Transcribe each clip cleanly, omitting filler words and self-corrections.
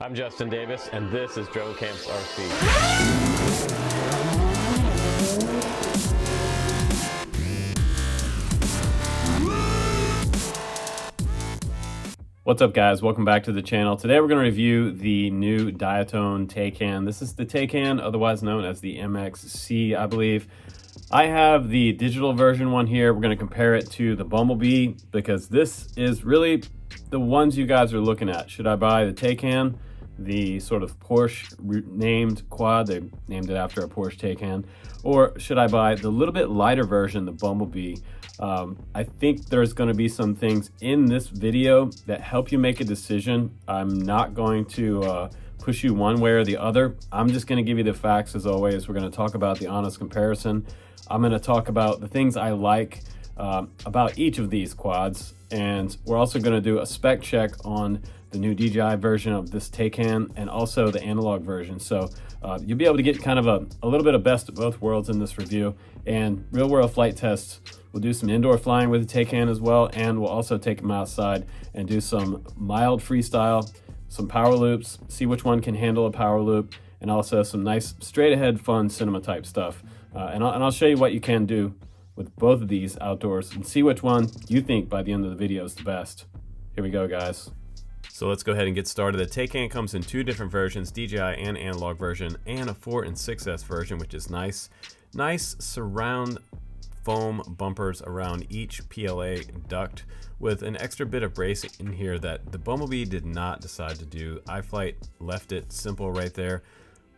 I'm Justin Davis, and this is Drone Camp's RC. What's up, guys? Welcome back to the channel. Today we're going to review the new Diatone Taycan. This is the Taycan, otherwise known as the MXC, I believe. I have the digital version one here. We're going to compare it to the Bumblebee because this is really the ones you guys are looking at. Should I buy the Taycan, the sort of Porsche named quad? They named it after a Porsche Taycan. Or should I buy the little bit lighter version, the Bumblebee? I think there's going to be some things in this video that help you make a decision. I'm not going to push you one way or the other. I'm just going to give you the facts as always. We're going to talk about the honest comparison. I'm going to talk about the things I like about each of these quads, and we're also going to do a spec check on the new DJI version of this Taycan and also the analog version. So you'll be able to get kind of a little bit of best of both worlds in this review, and real world flight tests. We'll do some indoor flying with the Taycan as well, and we'll also take them outside and do some mild freestyle, some power loops, see which one can handle a power loop, and also some nice straight ahead fun cinema type stuff. And I'll show you what you can do with both of these outdoors and see which one you think by the end of the video is the best. Here we go, guys. So let's go ahead and get started. The Taycan comes in two different versions, DJI and analog version, and a 4 and 6S version, which is nice. Nice surround foam bumpers around each PLA duct with an extra bit of bracing in here that the Bumblebee did not decide to do. iFlight left it simple right there,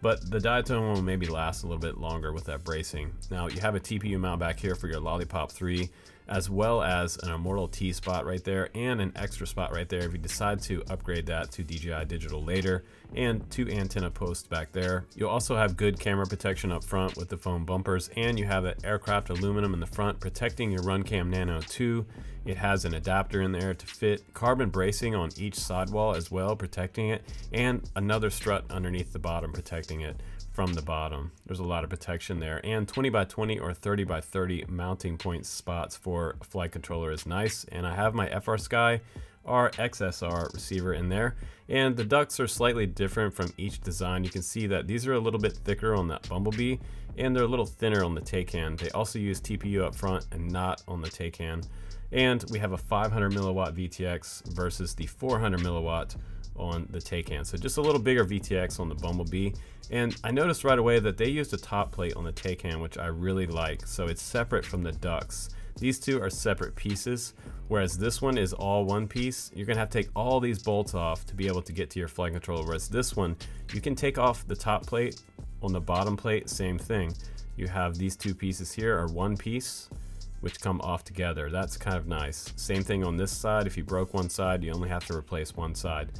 but the Diatone one will maybe last a little bit longer with that bracing. Now you have a TPU mount back here for your Lollipop 3, as well as an Immortal T spot right there and an extra spot right there if you decide to upgrade that to DJI Digital later, and 2 antenna posts back there. You'll also have good camera protection up front with the foam bumpers, and you have that aircraft aluminum in the front protecting your Runcam Nano 2. It has an adapter in there to fit, carbon bracing on each sidewall as well, protecting it, and another strut underneath the bottom protecting it from the bottom. There's a lot of protection there, and 20x20 or 30x30 mounting point spots for a flight controller is nice. And I have my FrSky XSR receiver in there, and the ducts are slightly different from each design. You can see that these are a little bit thicker on that Bumblebee, and they're a little thinner on the Taycan. They also use TPU up front and not on the Taycan. And we have a 500 milliwatt VTX versus the 400 milliwatt on the Taycan. So just a little bigger VTX on the Bumblebee. And I noticed right away that they used a top plate on the Taycan, which I really like. So it's separate from the ducts. These two are separate pieces, whereas this one is all one piece. You're gonna have to take all these bolts off to be able to get to your flight controller, whereas this one, you can take off the top plate. On the bottom plate, same thing. You have these two pieces here are one piece, which come off together. That's kind of nice. Same thing on this side. If you broke one side, you only have to replace one side.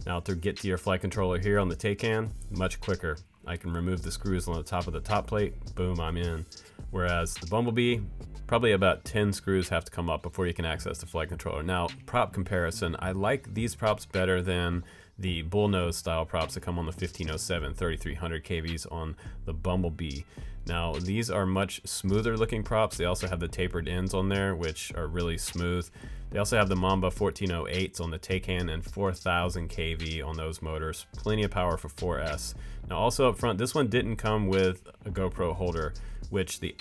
Now to get to your flight controller here on the Taycan, much quicker. I can remove the screws on the top of the top plate, boom, I'm in. Whereas the Bumblebee, probably about 10 screws have to come up before you can access the flight controller. Now, prop comparison, I like these props better than the bullnose style props that come on the 1507 3300 kVs on the Bumblebee. Now, these are much smoother looking props. They also have the tapered ends on there, which are really smooth. They also have the Mamba 1408s on the Taycan and 4000 kV on those motors. Plenty of power for 4S. Now, also up front, this one didn't come with a GoPro holder, which the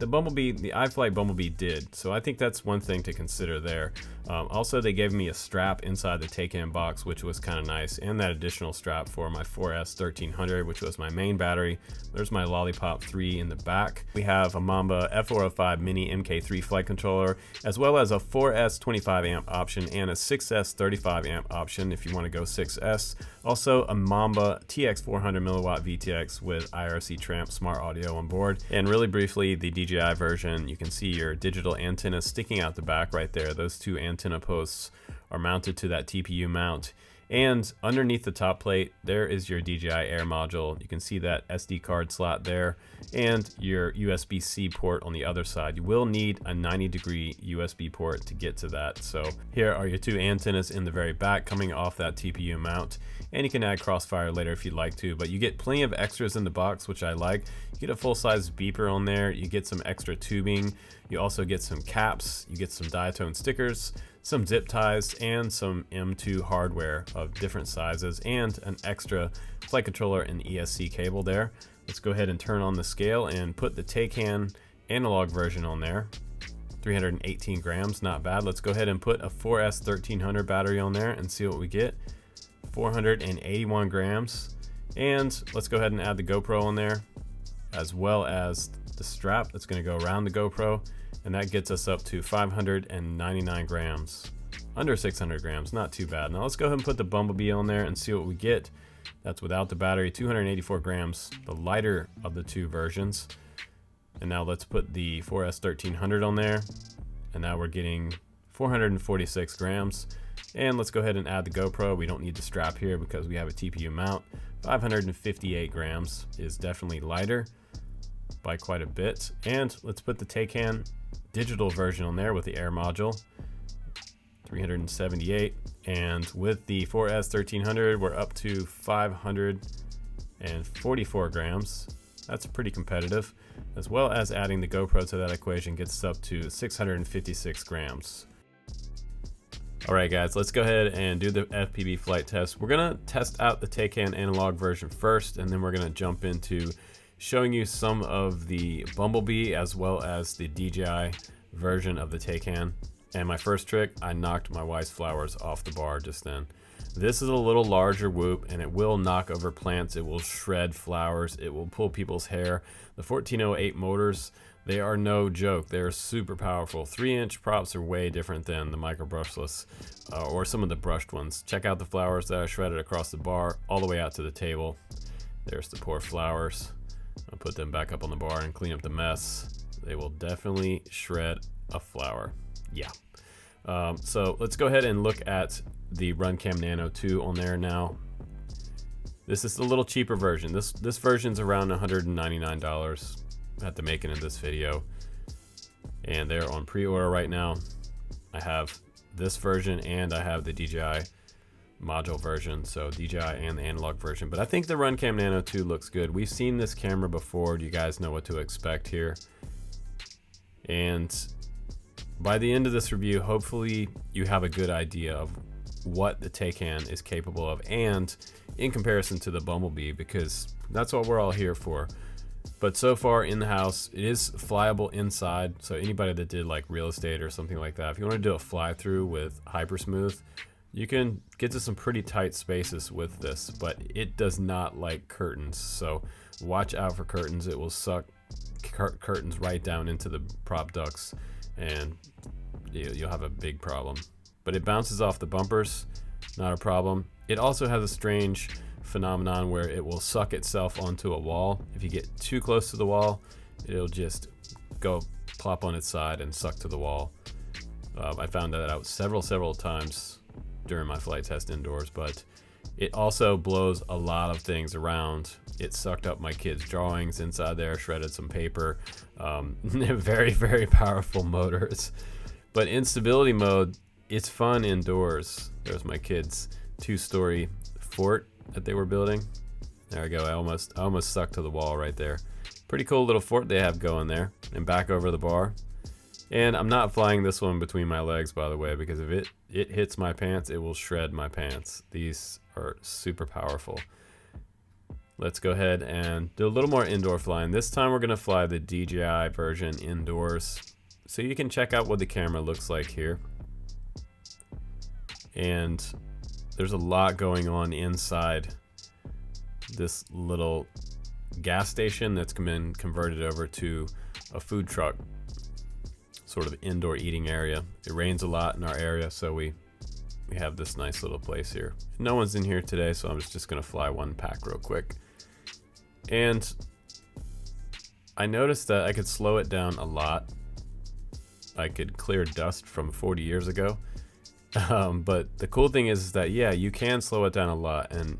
Bumblebee, the iFlight Bumblebee did. So I think that's one thing to consider there. Also, they gave me a strap inside the Taycan box, which was kind of nice, and that additional strap for my 4S 1300, which was my main battery. There's my Lollipop 3 in the back. We have a Mamba F405 Mini MK3 flight controller, as well as a 4S 25 amp option and a 6S 35 amp option if you want to go 6S. Also a Mamba TX 400 milliwatt VTX with IRC Tramp smart audio on board. And really briefly, the DJI version, you can see your digital antenna sticking out the back right there. Those two antenna posts are mounted to that TPU mount. And underneath the top plate, there is your DJI Air module. You can see that SD card slot there and your USB-C port on the other side. You will need a 90-degree USB port to get to that. So here are your two antennas in the very back coming off that TPU mount. And you can add crossfire later if you'd like to, but you get plenty of extras in the box, which I like. You get a full-size beeper on there. You get some extra tubing. You also get some caps. You get some Diatone stickers, some zip ties, and some M2 hardware of different sizes, and an extra flight controller and ESC cable there. Let's go ahead and turn on the scale and put the Taycan analog version on there. 318 grams, not bad. Let's go ahead and put a 4S 1300 battery on there and see what we get. 481 grams. And let's go ahead and add the GoPro on there, as well as the strap that's going to go around the GoPro, and that gets us up to 599 grams. Under 600 grams, not too bad. Now let's go ahead and put the Bumblebee on there and see what we get. That's without the battery, 284 grams, the lighter of the two versions. And now let's put the 4S 1300 on there, and now we're getting 446 grams. And let's go ahead and add the GoPro. We don't need the strap here because we have a TPU mount. 558 grams is definitely lighter by quite a bit. And let's put the Taycan digital version on there with the air module. 378, and with the 4S 1300 we're up to 544 grams. That's pretty competitive, as well as adding the GoPro to that equation gets us up to 656 grams. Alright guys, let's go ahead and do the FPV flight test. We're gonna test out the Taycan analog version first, and then we're gonna jump into showing you some of the Bumblebee as well as the DJI version of the Taycan. And my first trick, I knocked my wife's flowers off the bar just then. This is a little larger whoop, and it will knock over plants, it will shred flowers, it will pull people's hair. The 1408 motors, they are no joke. They're super powerful. 3-inch props are way different than the micro brushless or some of the brushed ones. Check out the flowers that I shredded across the bar all the way out to the table. There's the poor flowers. I'll put them back up on the bar and clean up the mess. They will definitely shred a flower. Yeah. So let's go ahead and look at the Runcam Nano 2 on there now. This is the little cheaper version. This version's around $199 at the making of this video, and they're on pre-order right now. I have this version and I have the DJI module version, so DJI and the analog version. But I think the Runcam Nano 2 looks good. We've seen this camera before. Do you guys know what to expect here? And by the end of this review, hopefully you have a good idea of what the Taycan is capable of, and in comparison to the Bumblebee, because that's what we're all here for. But so far in the house, it is flyable inside, so anybody that did like real estate or something like that, if you want to do a fly through with Hypersmooth, you can get to some pretty tight spaces with this, but it does not like curtains, so watch out for curtains. It will suck curtains right down into the prop ducts, and you'll have a big problem. But it bounces off the bumpers, not a problem. It also has a strange phenomenon where it will suck itself onto a wall. If you get too close to the wall, it'll just go plop on its side and suck to the wall. I found that out several times during my flight test indoors, but it also blows a lot of things around. It sucked up my kids' drawings inside there, shredded some paper. Very powerful motors. But in stability mode, it's fun indoors. There's my kids' 2-story fort that they were building. There we go. I almost stuck to the wall right there. Pretty cool little fort they have going there, and back over the bar. And I'm not flying this one between my legs, by the way, because if it hits my pants, it will shred my pants. These are super powerful. Let's go ahead and do a little more indoor flying. This time we're going to fly the DJI version indoors, so you can check out what the camera looks like here. And there's a lot going on inside this little gas station that's been converted over to a food truck, sort of indoor eating area. It rains a lot in our area, so we have this nice little place here. No one's in here today, so I'm just gonna fly one pack real quick. And I noticed that I could slow it down a lot. I could clear dust from 40 years ago. But the cool thing is that, yeah, you can slow it down a lot. And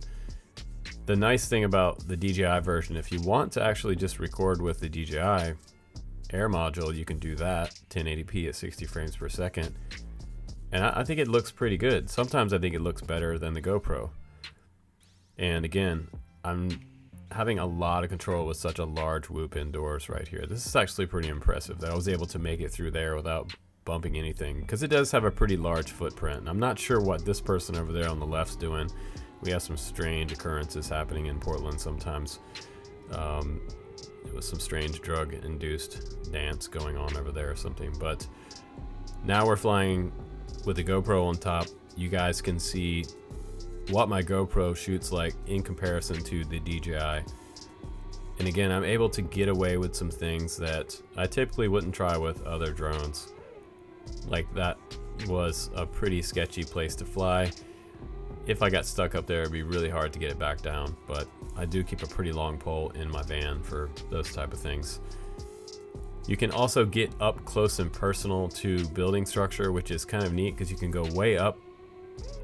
the nice thing about the DJI version, if you want to actually just record with the DJI air module, you can do that 1080p at 60 frames per second. And I think it looks pretty good. Sometimes I think it looks better than the GoPro. And again, I'm having a lot of control with such a large whoop indoors right here. This is actually pretty impressive that I was able to make it through there without bumping anything, because it does have a pretty large footprint. I'm not sure what this person over there on the left's doing. We have some strange occurrences happening in Portland sometimes. It was some strange drug-induced dance going on over there or something. But now we're flying with the GoPro on top. You guys can see what my GoPro shoots like in comparison to the DJI. And again, I'm able to get away with some things that I typically wouldn't try with other drones. Like that was a pretty sketchy place to fly. If I got stuck up there, it'd be really hard to get it back down, but I do keep a pretty long pole in my van for those type of things. You can also get up close and personal to building structure, which is kind of neat because you can go way up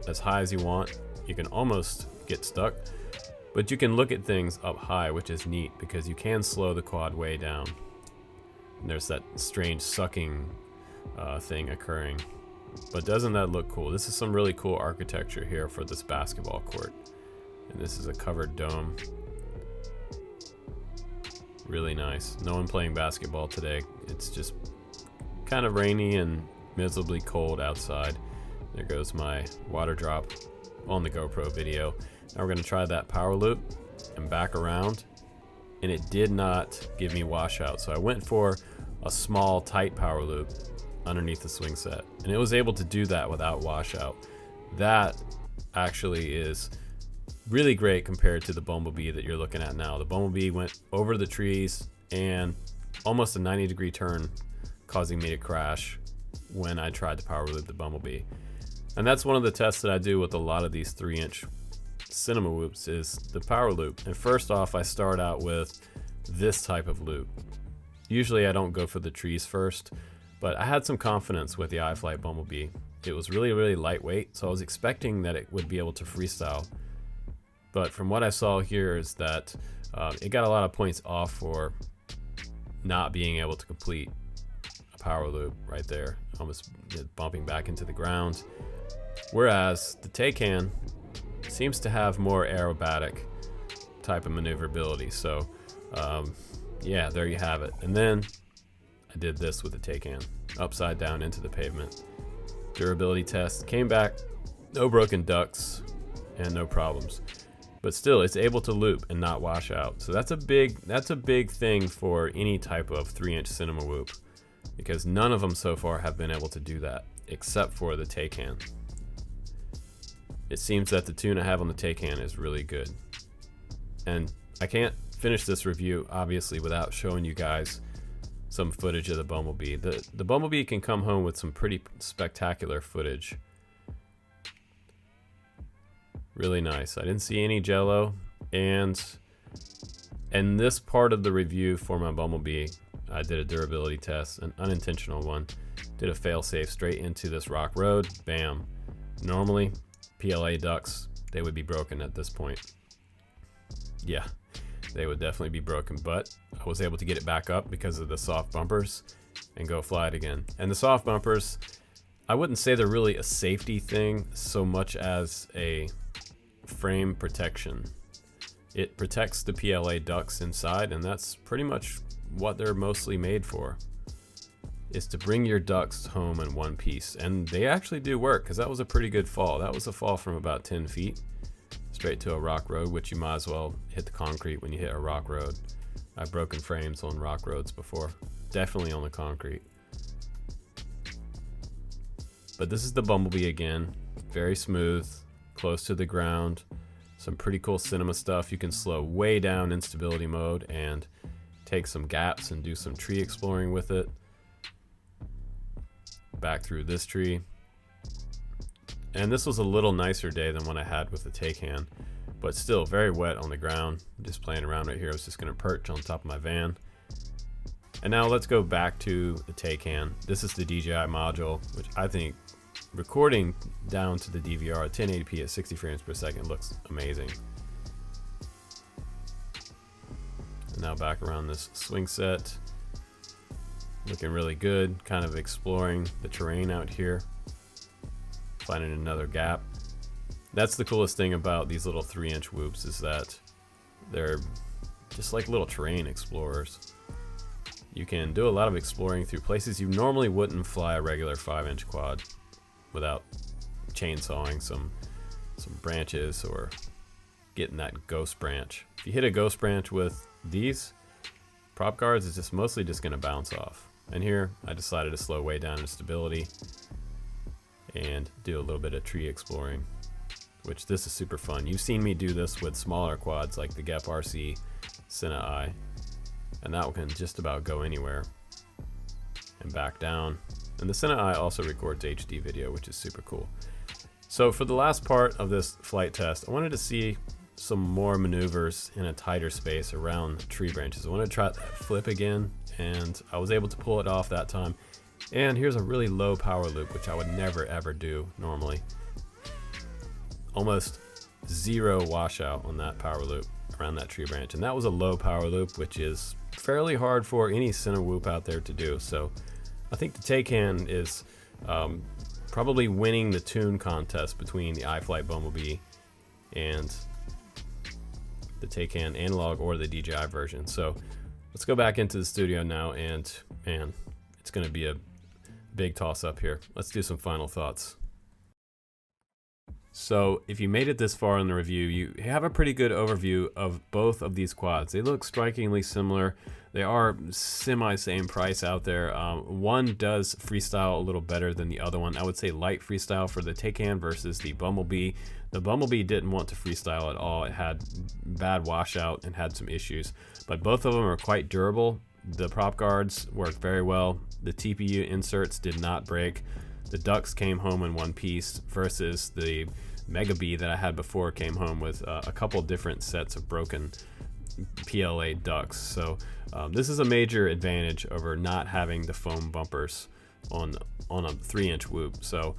as high as you want. You can almost get stuck, but you can look at things up high, which is neat because you can slow the quad way down. And there's that strange sucking thing occurring. But doesn't that look cool? This is some really cool architecture here for this basketball court. And this is a covered dome. Really nice. No one playing basketball today. It's just kind of rainy and miserably cold outside. There goes my water drop on the GoPro video. Now we're going to try that power loop and back around. And it did not give me washout. So I went for a small, tight power loop underneath the swing set, and it was able to do that without washout. That actually is really great compared to the Bumblebee that you're looking at now. The Bumblebee went over the trees and almost a 90-degree turn, causing me to crash when I tried to power loop the Bumblebee. And that's one of the tests that I do with a lot of these 3-inch Cinewhoops is the power loop. And first off, I start out with this type of loop. Usually I don't go for the trees first, but I had some confidence with the iFlight Bumblebee. It was really, really lightweight, so I was expecting that it would be able to freestyle. But from what I saw here is that it got a lot of points off for not being able to complete a power loop right there, almost bumping back into the ground. Whereas the Taycan seems to have more aerobatic type of maneuverability. So yeah, there you have it. And then I did this with the Taycan, upside down into the pavement. Durability test, came back, no broken ducts and no problems. But still, it's able to loop and not wash out. So that's a big thing for any type of 3-inch Cinewhoop, because none of them so far have been able to do that, except for the Taycan. It seems that the tune I have on the Taycan is really good. And I can't finish this review, obviously, without showing you guys some footage of the Bumblebee. The Bumblebee can come home with some pretty spectacular footage. Really nice. I didn't see any jello, and this part of the review for my Bumblebee, I did a durability test, an unintentional one. Did a fail-safe straight into this rock road. Bam. Normally, PLA ducts, they would be broken at this point. Yeah, they would definitely be broken, but I was able to get it back up because of the soft bumpers and go fly it again. And the soft bumpers, I wouldn't say they're really a safety thing so much as a frame protection. It protects the PLA ducts inside, and that's pretty much what they're mostly made for, is to bring your ducts home in one piece. And they actually do work, because that was a pretty good fall. That was a fall from about 10 feet straight to a rock road, which you might as well hit the concrete when you hit a rock road. I've broken frames on rock roads before, definitely on the concrete. But this is the Bumblebee again, very smooth, close to the ground, some pretty cool cinema stuff. You can slow way down in stability mode and take some gaps and do some tree exploring with it. Back through this tree. And this was a little nicer day than what I had with the Taycan, but still very wet on the ground. Just playing around right here. I was just going to perch on top of my van. And now let's go back to the Taycan. This is the DJI module, which I think recording down to the DVR at 1080p at 60 frames per second looks amazing. And now back around this swing set. Looking really good, kind of exploring the terrain out here. Finding another gap. That's the coolest thing about these little 3-inch whoops, is that they're just like little terrain explorers. you can do a lot of exploring through places you normally wouldn't fly a regular 5-inch quad without chainsawing some branches or getting that ghost branch. If you hit a ghost branch with these prop guards, it's just mostly just going to bounce off. And here I decided to slow way down in stability and do a little bit of tree exploring, which this is super fun. You've seen me do this with smaller quads like the Gep RC CINEWHOOP, and that one can just about go anywhere and back down. And the CINEWHOOP also records HD video, which is super cool. So for the last part of this flight test, I wanted to see some more maneuvers in a tighter space around tree branches. I wanted to try that flip again, and I was able to pull it off that time. And here's a really low power loop, which I would never ever do normally. Almost zero washout on that power loop around that tree branch. And that was a low power loop, which is fairly hard for any Cinewhoop out there to do. So I think the Taycan is probably winning the tune contest between the iFlight Bumblebee and the Taycan analog or the DJI version. So let's go back into the studio now, and man, it's going to be a big toss up here. Let's do some final thoughts. So if you made it this far in the review, you have a pretty good overview of both of these quads. They look strikingly similar. They are same price out there. One does freestyle a little better than the other one. I would say light freestyle for the Taycan versus the Bumblebee. The Bumblebee didn't want to freestyle at all. It had bad washout and had some issues, but both of them are quite durable. The prop guards work very well. The TPU inserts did not break. The ducts came home in one piece versus the Mega Bee that I had before came home with a couple different sets of broken PLA ducts. So this is a major advantage over not having the foam bumpers on a 3-inch whoop. So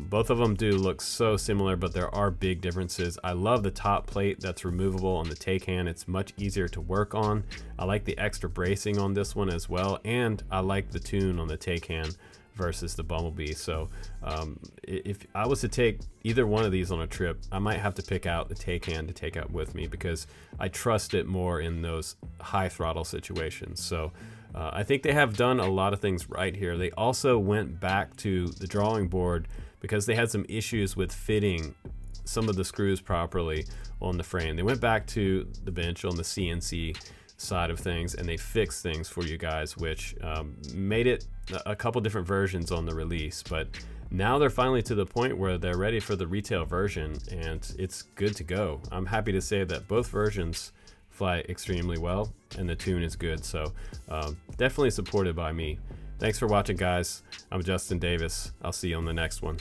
both of them do look so similar, but there are big differences. I love the top plate that's removable on the Taycan. It's much easier to work on. I like the extra bracing on this one as well, and I like the tune on the Taycan versus the Bumblebee. So if I was to take either one of these on a trip, I might have to pick out the Taycan to take out with me because I trust it more in those high throttle situations. So I think they have done a lot of things right here. They also went back to the drawing board because they had some issues with fitting some of the screws properly on the frame. They went back to the bench on the CNC side of things, and they fixed things for you guys, which made it a couple different versions on the release. But now they're finally to the point where they're ready for the retail version, and it's good to go. I'm happy to say that both versions fly extremely well and the tune is good. So definitely supported by me. Thanks for watching, guys. I'm Justin Davis. I'll see you on the next one.